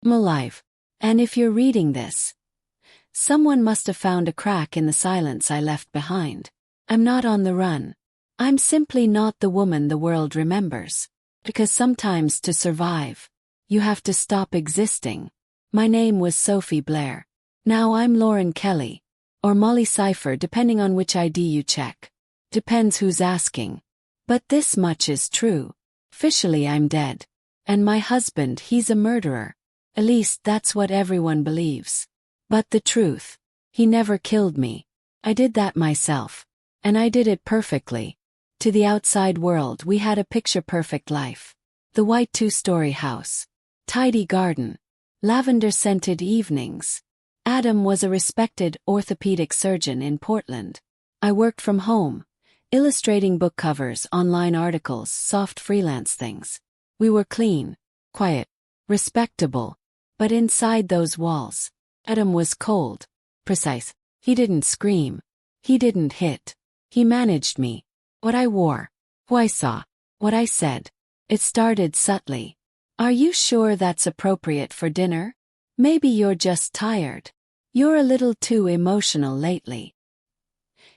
I'm alive. And if you're reading this, someone must have found a crack in the silence I left behind. I'm not on the run. I'm simply not the woman the world remembers. Because sometimes to survive, you have to stop existing. My name was Sophie Blair. Now I'm Lauren Kelly. Or Molly Cypher, depending on which ID you check. Depends who's asking. But this much is true. Officially I'm dead. And my husband, he's a murderer. At least that's what everyone believes. But the truth, he never killed me. I did that myself. And I did it perfectly. To the outside world we had a picture-perfect life. The white two-story house. Tidy garden. Lavender-scented evenings. Adam was a respected orthopedic surgeon in Portland. I worked from home, illustrating book covers, online articles, soft freelance things. We were clean, quiet, respectable. But inside those walls, Adam was cold, precise. He didn't scream. He didn't hit. He managed me. What I wore. Who I saw. What I said. It started subtly. Are you sure that's appropriate for dinner? Maybe you're just tired. You're a little too emotional lately.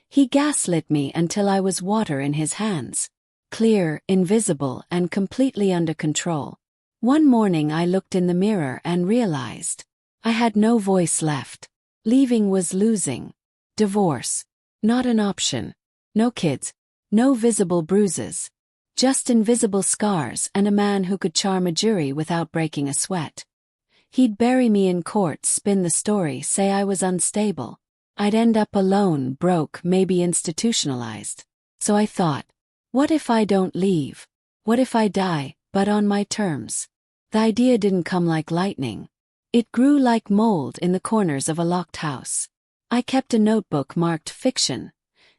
He gaslit me until I was water in his hands. Clear, invisible, and completely under control. One morning I looked in the mirror and realized I had no voice left. Leaving was losing. Divorce. Not an option. No kids. No visible bruises. Just invisible scars and a man who could charm a jury without breaking a sweat. He'd bury me in court, spin the story, say I was unstable. I'd end up alone, broke, maybe institutionalized. So I thought, what if I don't leave? What if I die, but on my terms? The idea didn't come like lightning. It grew like mold in the corners of a locked house. I kept a notebook marked fiction,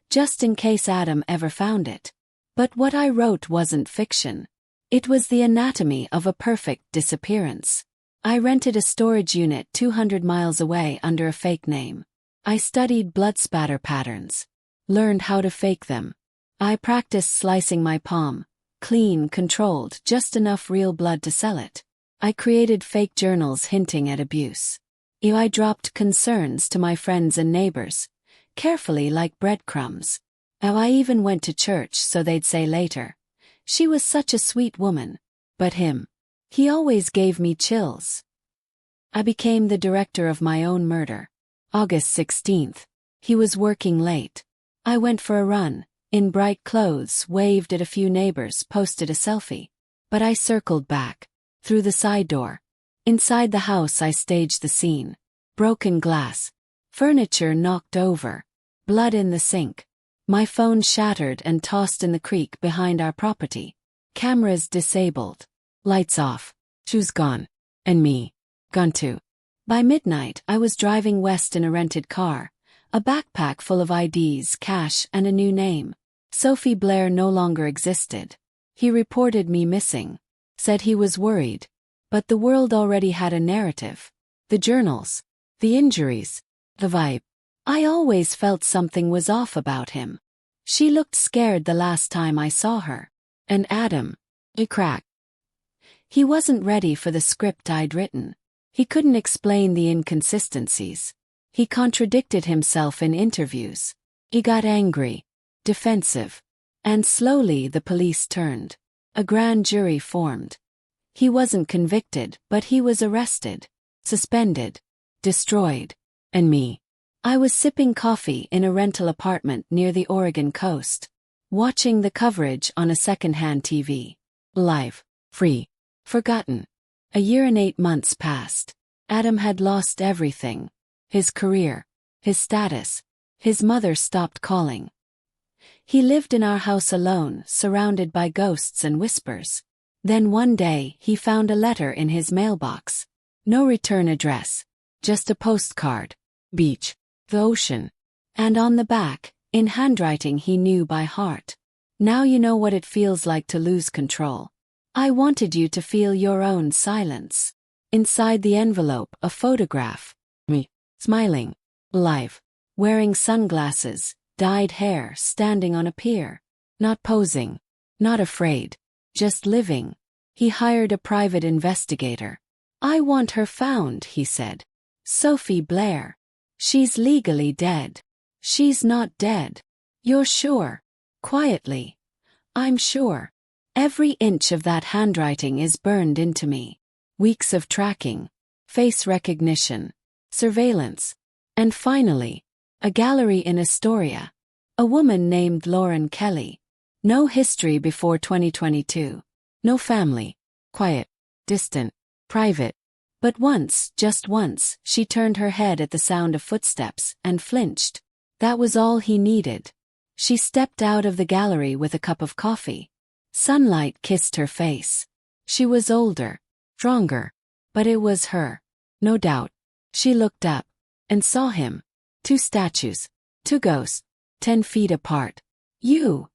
just in case Adam ever found it. But what I wrote wasn't fiction. It was the anatomy of a perfect disappearance. I rented a storage unit 200 miles away under a fake name. I studied blood spatter patterns. Learned how to fake them. I practiced slicing my palm. Clean, controlled, just enough real blood to sell it. I created fake journals hinting at abuse. I dropped concerns to my friends and neighbors, carefully like breadcrumbs. I even went to church so they'd say later, she was such a sweet woman. But him. He always gave me chills. I became the director of my own murder. August 16th. He was working late. I went for a run, in bright clothes, waved at a few neighbors, posted a selfie. But I circled back, through the side door. Inside the house I staged the scene. Broken glass. Furniture knocked over. Blood in the sink. My phone shattered and tossed in the creek behind our property. Cameras disabled. Lights off. Shoes gone. And me. Gone too. By midnight I was driving west in a rented car. A backpack full of IDs, cash, and a new name. Sophie Blair no longer existed. He reported me missing. Said he was worried. But the world already had a narrative. The journals. The injuries. The vibe. I always felt something was off about him. She looked scared the last time I saw her. And Adam. A crack. He wasn't ready for the script I'd written. He couldn't explain the inconsistencies. He contradicted himself in interviews. He got angry. Defensive. And slowly the police turned. A grand jury formed. He wasn't convicted, but he was arrested. Suspended. Destroyed. And me. I was sipping coffee in a rental apartment near the Oregon coast. Watching the coverage on a second-hand TV. Live. Free. Forgotten. A year and 8 months passed. Adam had lost everything. His career. His status. His mother stopped calling. He lived in our house alone, surrounded by ghosts and whispers. Then one day he found a letter in his mailbox. No return address. Just a postcard. Beach. The ocean. And on the back, in handwriting he knew by heart. Now you know what it feels like to lose control. I wanted you to feel your own silence. Inside the envelope, a photograph. Me. Smiling. Alive. Wearing sunglasses, dyed hair, standing on a pier. Not posing. Not afraid. Just living. He hired a private investigator. I want her found, he said. Sophie Blair. She's legally dead. She's not dead. You're sure? Quietly. I'm sure. Every inch of that handwriting is burned into me. Weeks of tracking, face recognition, surveillance, and finally, a gallery in Astoria. A woman named Lauren Kelly. No history before 2022. No family. Quiet. Distant. Private. But once, just once, she turned her head at the sound of footsteps and flinched. That was all he needed. She stepped out of the gallery with a cup of coffee. Sunlight kissed her face. She was older, stronger, but it was her. No doubt. She looked up and saw him. 2 statues. 2 ghosts. 10 feet apart. You,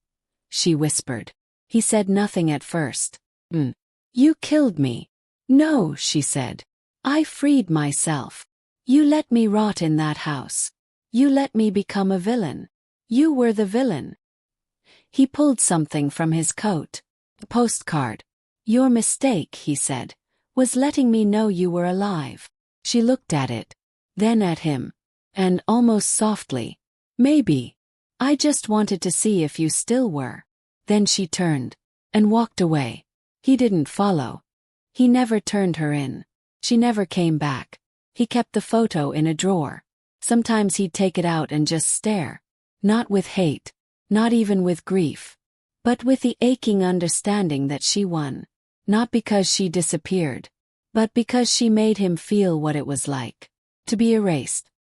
she whispered. He said nothing at first. You killed me. No, she said. I freed myself. You let me rot in that house. You let me become a villain. You were the villain. He pulled something from his coat. A postcard. Your mistake, he said, was letting me know you were alive. She looked at it, then at him, and almost softly, maybe. I just wanted to see if you still were. Then she turned and walked away. He didn't follow. He never turned her in. She never came back. He kept the photo in a drawer. Sometimes he'd take it out and just stare. Not with hate, not even with grief, but with the aching understanding that she won. Not because she disappeared, but because she made him feel what it was like to be erased.